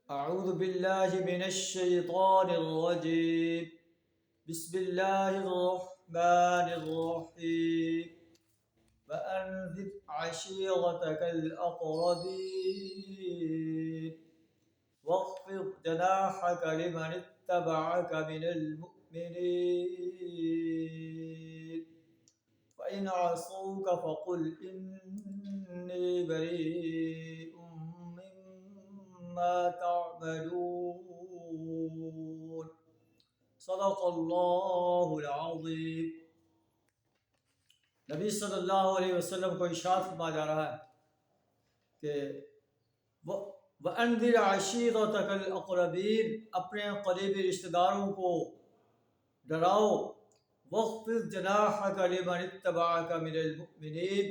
أعوذ بالله من الشيطان الرجيم. بسم الله الرحمن الرحيم. وأنذر عشيرتك الأقربين واخفض جناحك لمن اتبعك من المؤمنين فإن عصوك فقل إني بريء مما تعملون. صدق اللہ العظیم. نبی صلی اللہ علیہ وسلم کو ارشاد فرمایا جا رہا ہے کہ وَأَنذِرْ عَشِيرَتَكَ الْأَقْرَبِينَ، اپنے قریبی رشتہ داروں کو ڈراؤ. وَاخْفِضْ جَنَاحَكَ لِمَنِ اتَّبَعَكَ مِنَ الْمُؤْمِنِينَ،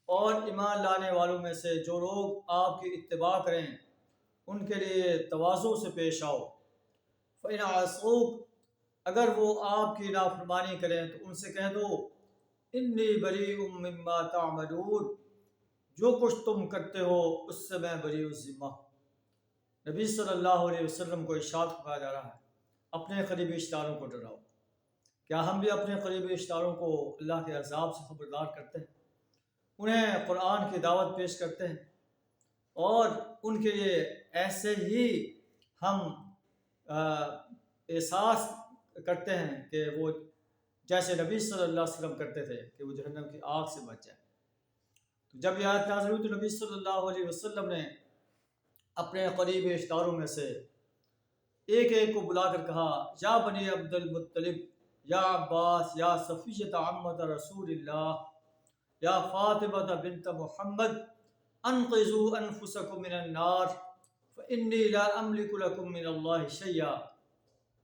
اور ایمان لانے والوں میں سے جو لوگ آپ کی اتباع کریں ان کے لیے تواضع سے پیش آؤ. فَإِنْ عَصَوْكَ، اگر وہ آپ کی نافرمانی کریں تو ان سے کہہ دو انی بریء مما تعملون، جو کچھ تم کرتے ہو اس سے میں بری الذمہ. نبی صلی اللہ علیہ وسلم کو ارشاد فرمایا جا رہا ہے اپنے قریبی رشتہ داروں کو ڈراؤ. کیا ہم بھی اپنے قریبی رشتہ داروں کو اللہ کے عذاب سے خبردار کرتے ہیں، انہیں قرآن کی دعوت پیش کرتے ہیں اور ان کے لیے ایسے ہی ہم احساس کرتے ہیں کہ وہ جیسے نبی صلی اللہ علیہ وسلم کرتے تھے کہ وہ جہنم کی آگ سے بچ جائیں؟ تو جب یہ آیت نازل ہوئی تو نبی صلی اللہ علیہ وسلم نے اپنے قریبی رشتہ داروں میں سے ایک ایک کو بلا کر کہا یا بنی عبد المطلب، یا عباس، یا صفیہ عمۃ رسول اللہ، یا فاطمہ بنت محمد، انقذوا انفسکم من النار فانی لا املک لکم من اللہ شیئا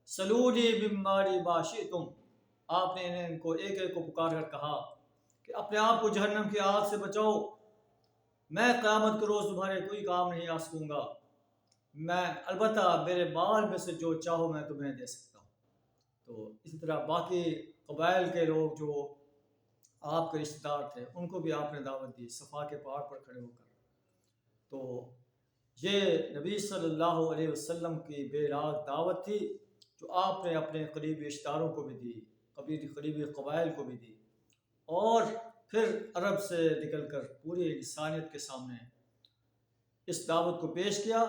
سلونی من مالی ما شئتم. آپ نے ان کو ایک ایک کو پکار کر کہا کہ اپنے آپ کو جہنم کی آگ سے بچاؤ، میں قیامت کے روز تمہارے کوئی کام نہیں آ سکوں گا، میں البتہ میرے مال میں سے جو چاہو میں تمہیں دے سکتا ہوں. تو اسی طرح باقی قبائل کے لوگ جو آپ کے رشتہ دار تھے ان کو بھی آپ نے دعوت دی صفا کے پہاڑ پر کھڑے ہو کر. تو یہ نبی صلی اللہ علیہ وسلم کی بے راگ دعوت تھی جو آپ نے اپنے قریبی رشتہ داروں کو بھی دی، قریبی قبائل کو بھی دی، اور پھر عرب سے نکل کر پوری انسانیت کے سامنے اس دعوت کو پیش کیا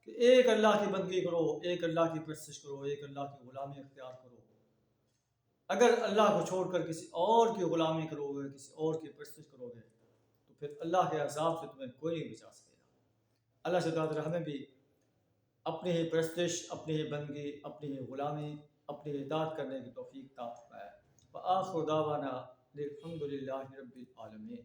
کہ ایک اللہ کی بندگی کرو، ایک اللہ کی پرستش کرو، ایک اللہ کی غلامی اختیار کرو. اگر اللہ کو چھوڑ کر کسی اور کی غلامی کرو گے، کسی اور کی پرستش کرو گے تو پھر اللہ کے عذاب سے تمہیں کوئی نہیں بچا سکے گا. اللہ سے تعالیٰ ہمیں بھی اپنی ہی پرستش، اپنی ہی بندگی، اپنی ہی غلامی، اپنی اطاعت کرنے کی توفیق عطا فرمائے. وآخر دعوانا الحمد للہ رب العالمین.